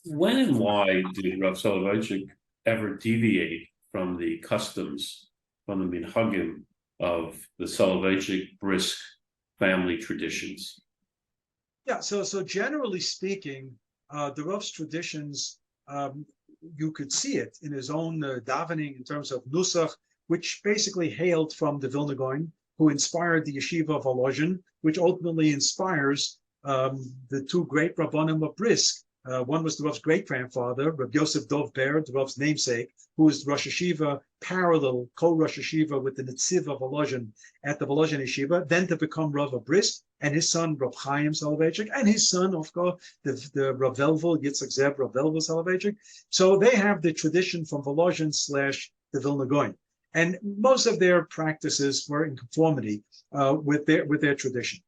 When and why did Rav Soloveitchik ever deviate from the customs, from the Minhaigm of the Soloveitchik Brisk family traditions? Yeah, so generally speaking, the Rav's traditions, you could see it in his own davening in terms of Nusach, which basically hailed from the Vilna Gaon, who inspired the Yeshiva of Volozhin, which ultimately inspires the two great Rabbanim of Brisk. One was the Rav's great-grandfather, Rabbi Yosef Dov Ber, the Rav's namesake, who was the Rosh Yeshiva, parallel co-Rosh Yeshiva with the Netziv of Volozhin at the Volozhin Yeshiva, then to become Rav of Brisk, and his son, Rav Chaim Soloveitchik, and his son, of course, the Rav Velvel, Yitzchak Zev, Rav Velvel Soloveitchik. So they have the tradition from Volozhin / the Vilna Gaon. And most of their practices were in conformity with their tradition.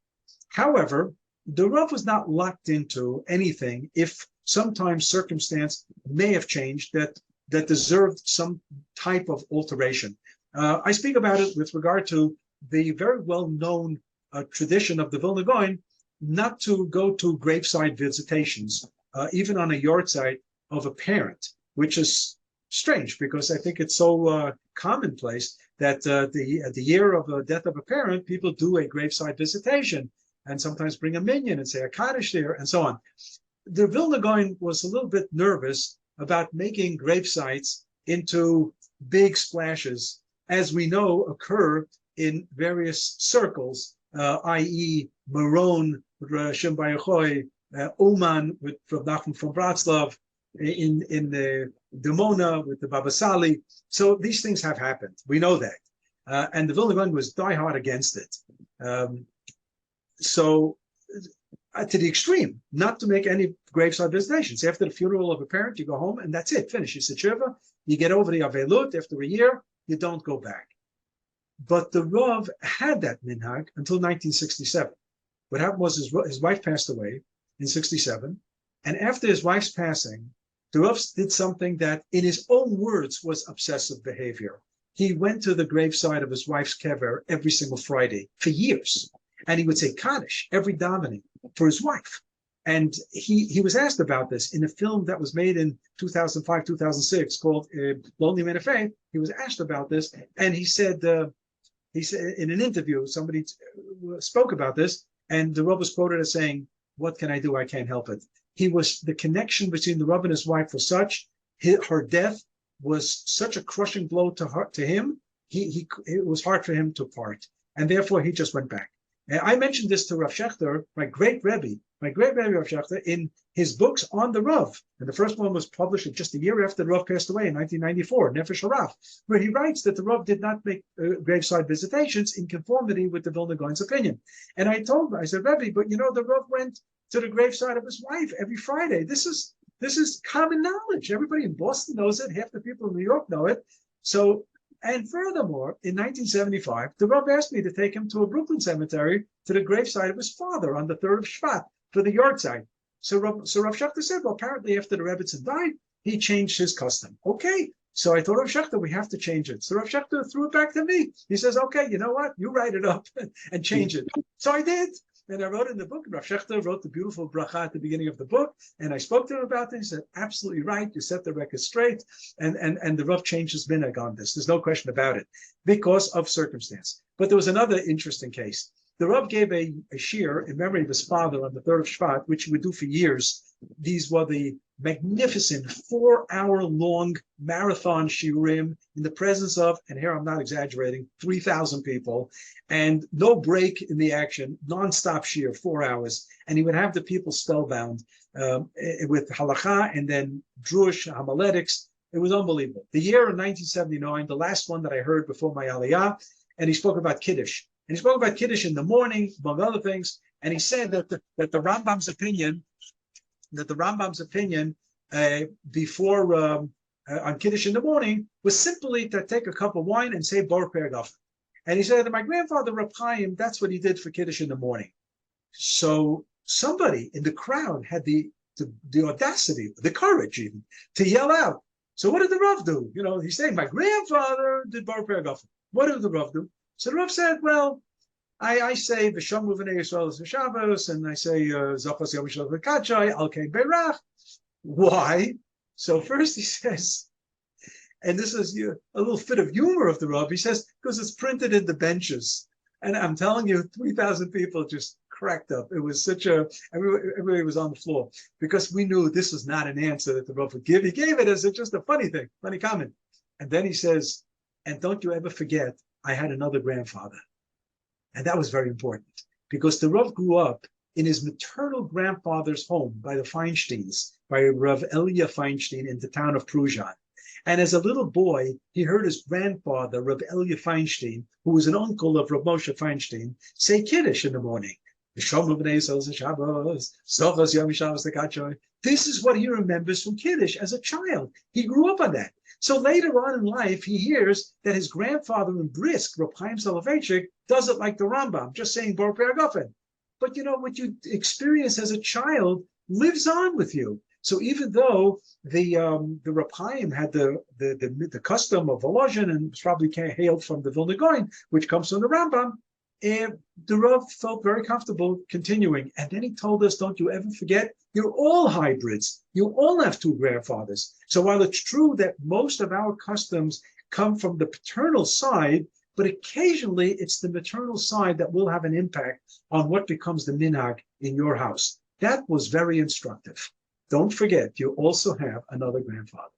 However, the Rav was not locked into anything if sometimes circumstance may have changed that deserved some type of alteration. I speak about it with regard to the very well-known tradition of the Vilna Gaon not to go to graveside visitations, even on a yahrzeit of a parent, which is strange because I think it's so commonplace that the year of the death of a parent, people do a graveside visitation and sometimes bring a minyan and say a Kaddish there and so on. The Vilna Gaon was a little bit nervous about making gravesites into big splashes, as we know occur in various circles, i.e. Maron, Shem Baruchoi, Uman with Rav Nachman from Bratslav, in the Dimona with the Baba Sali. So these things have happened. We know that. And the Vilna Gaon was diehard against it. So to the extreme, not to make any graveside visitations. After the funeral of a parent, you go home and that's it, finish. You sit Shiva, you get over the Avelut. After a year, you don't go back. But the Rav had that minhag until 1967. What happened was his wife passed away in 67. And after his wife's passing, the Rav did something that, in his own words, was obsessive behavior. He went to the graveside of his wife's kever every single Friday for years. And he would say Kaddish every davening for his wife. And he was asked about this in a film that was made in 2005, 2006 called Lonely Man of Faith. He was asked about this, and he said in an interview, somebody spoke about this, and the Rav was quoted as saying, "What can I do? I can't help it." The connection between the Rav and his wife was such, her death was such a crushing blow to him, it was hard for him to part. And therefore, he just went back. And I mentioned this to Rav Shechter, my great Rabbi Rav Shechter, in his books on the Rav. And the first one was published just a year after the Rav passed away in 1994, Nefesh HaRav, where he writes that the Rav did not make graveside visitations in conformity with the Vilna Gaon's opinion. And I told him, I said, Rabbi, but the Rav went to the graveside of his wife every Friday. This is common knowledge. Everybody in Boston knows it. Half the people in New York know it. So, and furthermore, in 1975, the Rav asked me to take him to a Brooklyn cemetery to the gravesite of his father on the 3rd of Shvat for the yahrzeit. So Rav Shechter said, well, apparently after the Rebbitzin died, he changed his custom. Okay. So I told Rav Shechter, we have to change it. So Rav Shechter threw it back to me. He says, okay, you know what? You write it up and change it. So I did. And I wrote in the book, Rav Shechter wrote the beautiful bracha at the beginning of the book, and I spoke to him about it. He said, absolutely right, you set the record straight, and the Rav changed his minhag on this. There's no question about it, because of circumstance. But there was another interesting case. The Rav gave a shir in memory of his father on the 3rd of Shvat, which he would do for years. These were the magnificent 4-hour-long marathon shiurim in the presence of, and here I'm not exaggerating, 3,000 people, and no break in the action, non-stop shir, 4 hours. And he would have the people spellbound with halacha and then drush, homiletics. It was unbelievable. The year in 1979, the last one that I heard before my aliyah, and he spoke about Kiddush. And he spoke about Kiddush in the morning, among other things, and he said that the Rambam's opinion, before on Kiddush in the morning was simply to take a cup of wine and say Bor Pergaf. And he said that my grandfather Reb Chaim, that's what he did for Kiddush in the morning. So somebody in the crowd had the audacity, the courage even, to yell out. So what did the Rav do? He's saying my grandfather did Bor Pergaf. What did the Rav do? So the Rav said, well, I say V'shamru v'nei Yisrael Shabbos, and I say Zachos Yom Shel V'Kachai Al Kein Beirach. Why? So first he says, and this is a little fit of humor of the Rav, he says, because it's printed in the benches. And I'm telling you, 3,000 people just cracked up. It was everybody was on the floor, because we knew this was not an answer that the Rav would give. He gave it as just a funny thing, funny comment. And then he says, and don't you ever forget, I had another grandfather. And that was very important, because the Rav grew up in his maternal grandfather's home by the Feinsteins, by Rav Elia Feinstein in the town of Pruzhan. And as a little boy, he heard his grandfather, Rav Elia Feinstein, who was an uncle of Rav Moshe Feinstein, say Kiddush in the morning. This is what he remembers from Kiddush as a child. He grew up on that. So later on in life, he hears that his grandfather in Brisk, Rav Soloveitchik, does it like the Rambam, just saying Bar Paragofen. But you know, what you experience as a child lives on with you. So even though the Rabbi had the custom of Volozhin and probably hailed from the Vilna Gaon, which comes from the Rambam, the Rav felt very comfortable continuing. And then he told us, don't you ever forget, you're all hybrids. You all have two grandfathers. So while it's true that most of our customs come from the paternal side, but occasionally it's the maternal side that will have an impact on what becomes the minhag in your house. That was very instructive. Don't forget, you also have another grandfather.